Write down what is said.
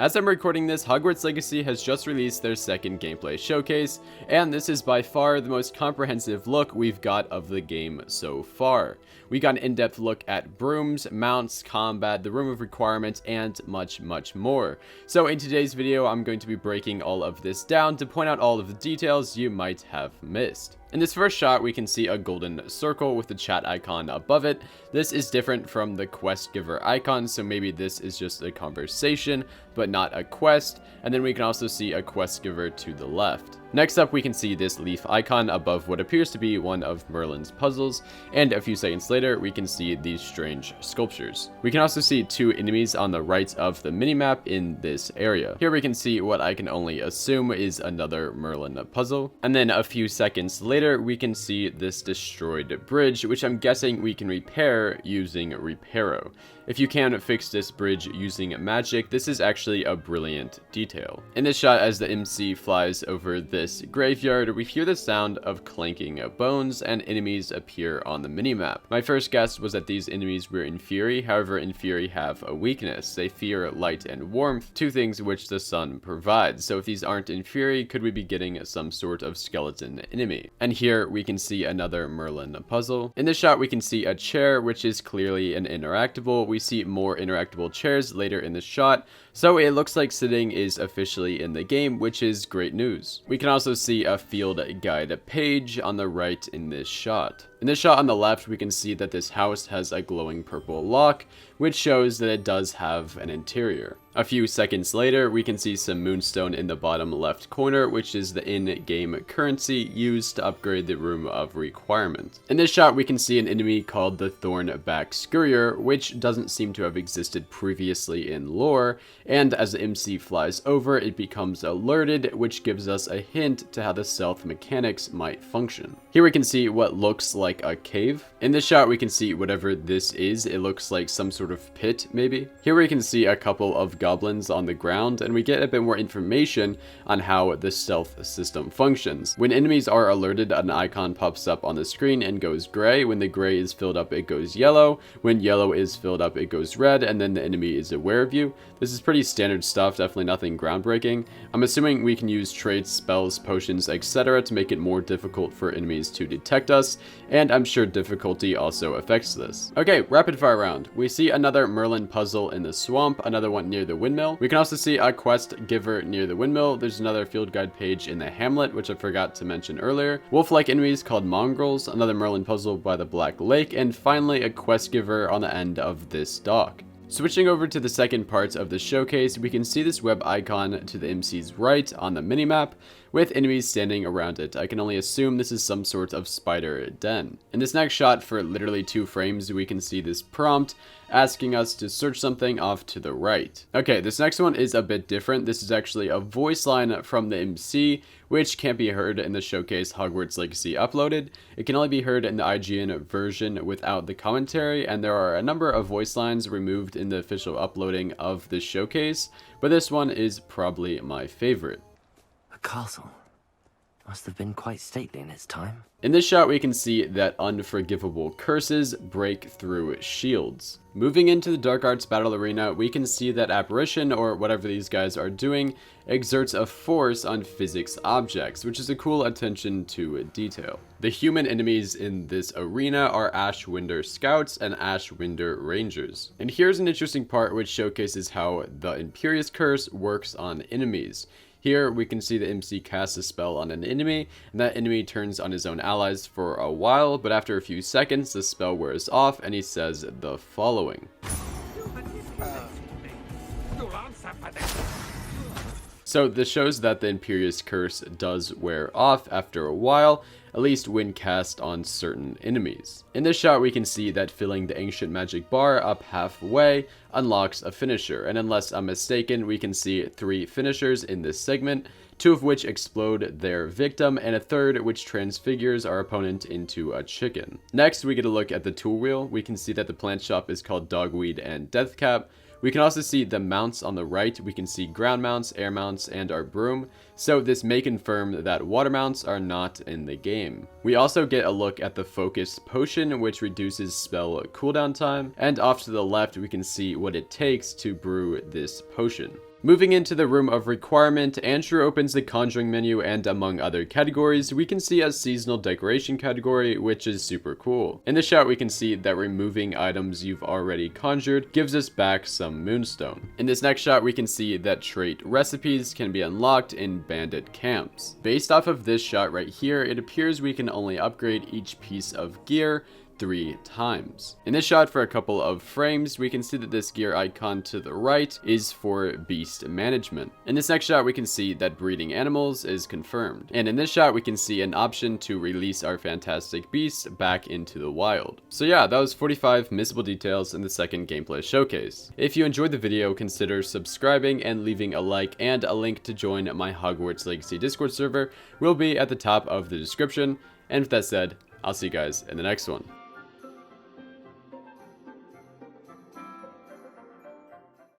As I'm recording this, Hogwarts Legacy has just released their second gameplay showcase, and this is by far the most comprehensive look we've got of the game so far. We got an in-depth look at brooms, mounts, combat, the room of requirements, and much more. So in today's video, I'm going to be breaking all of this down to point out all of the details you might have missed. In this first shot, we can see a golden circle with the chat icon above it. This is different from the quest giver icon, so maybe this is just a conversation, but not a quest. And then we can also see a quest giver to the left. Next up, we can see this leaf icon above what appears to be one of Merlin's puzzles, and a few seconds later, we can see these strange sculptures. We can also see two enemies on the right of the minimap in this area. Here we can see what I can only assume is another Merlin puzzle, and then a few seconds later, we can see this destroyed bridge, which I'm guessing we can repair using Reparo. If you can fix this bridge using magic, this is actually a brilliant detail. In this shot, as the MC flies over this graveyard, we hear the sound of clanking bones and enemies appear on the minimap. My first guess was that these enemies were Inferi, however Inferi have a weakness. They fear light and warmth, two things which the sun provides. So if these aren't Inferi, could we be getting some sort of skeleton enemy? And here we can see another Merlin puzzle. In this shot, we can see a chair, which is clearly an interactable. We see more interactable chairs later in the shot, so it looks like sitting is officially in the game, which is great news. We can also see a field guide page on the right in this shot. In this shot on the left, we can see that this house has a glowing purple lock, which shows that it does have an interior. A few seconds later, we can see some moonstone in the bottom left corner, which is the in-game currency used to upgrade the room of requirement. In this shot, we can see an enemy called the Thornback Scurrier, which doesn't seem to have existed previously in lore, and as the MC flies over, it becomes alerted, which gives us a hint to how the stealth mechanics might function. Here we can see what looks like a cave. In this shot, we can see whatever this is. It looks like some sort of pit, maybe. Here we can see a couple of goblins on the ground, and we get a bit more information on how the stealth system functions. When enemies are alerted, an icon pops up on the screen and goes gray. When the gray is filled up, it goes yellow. When yellow is filled up, it goes red, and then the enemy is aware of you. This is pretty standard stuff, definitely nothing groundbreaking. I'm assuming we can use traits, spells, potions, etc. to make it more difficult for enemies to detect us, and I'm sure difficulty also affects this. Okay, rapid fire round. We see another Merlin puzzle in the swamp, another one near the windmill. We can also see a quest giver near the windmill. There's another field guide page in the hamlet, which I forgot to mention earlier. Wolf-like enemies called mongrels, another Merlin puzzle by the Black Lake, and finally a quest giver on the end of this dock. Switching over to the second part of the showcase, we can see this web icon to the MC's right on the minimap, with enemies standing around it. I can only assume this is some sort of spider den. In this next shot, for literally 2 frames, we can see this prompt asking us to search something off to the right. Okay, this next one is a bit different. This is actually a voice line from the MC, which can't be heard in the showcase Hogwarts Legacy uploaded. It can only be heard in the IGN version without the commentary, and there are a number of voice lines removed in the official uploading of the showcase, but this one is probably my favorite. A castle. Must have been quite stately in its time. In this shot, we can see that unforgivable curses break through shields. Moving into the Dark Arts Battle Arena, we can see that Apparition, or whatever these guys are doing, exerts a force on physics objects, which is a cool attention to detail. The human enemies in this arena are Ashwinder Scouts and Ashwinder Rangers. And here's an interesting part which showcases how the Imperious Curse works on enemies. Here we can see the MC cast a spell on an enemy, and that enemy turns on his own allies for a while, but after a few seconds the spell wears off and he says the following. So this shows that the Imperious Curse does wear off after a while, at least when cast on certain enemies. In this shot, we can see that filling the Ancient Magic bar up halfway unlocks a finisher, and unless I'm mistaken, we can see 3 finishers in this segment, 2 of which explode their victim, and a third which transfigures our opponent into a chicken. Next, we get a look at the tool wheel. We can see that the plant shop is called Dogweed and Deathcap. We can also see the mounts on the right. We can see ground mounts, air mounts, and our broom. So this may confirm that water mounts are not in the game. We also get a look at the focus potion, which reduces spell cooldown time. And off to the left, we can see what it takes to brew this potion. Moving into the room of requirement, Andrew opens the conjuring menu, and among other categories, we can see a seasonal decoration category, which is super cool. In this shot, we can see that removing items you've already conjured gives us back some moonstone. In this next shot, we can see that trait recipes can be unlocked in bandit camps. Based off of this shot right here, it appears we can only upgrade each piece of gear 3 times. In this shot, for a couple of frames, we can see that this gear icon to the right is for beast management. In this next shot, we can see that breeding animals is confirmed. And in this shot, we can see an option to release our fantastic beast back into the wild. So yeah, that was 45 missable details in the second gameplay showcase. If you enjoyed the video, consider subscribing and leaving a like, and a link to join my Hogwarts Legacy Discord server will be at the top of the description. And with that said, I'll see you guys in the next one.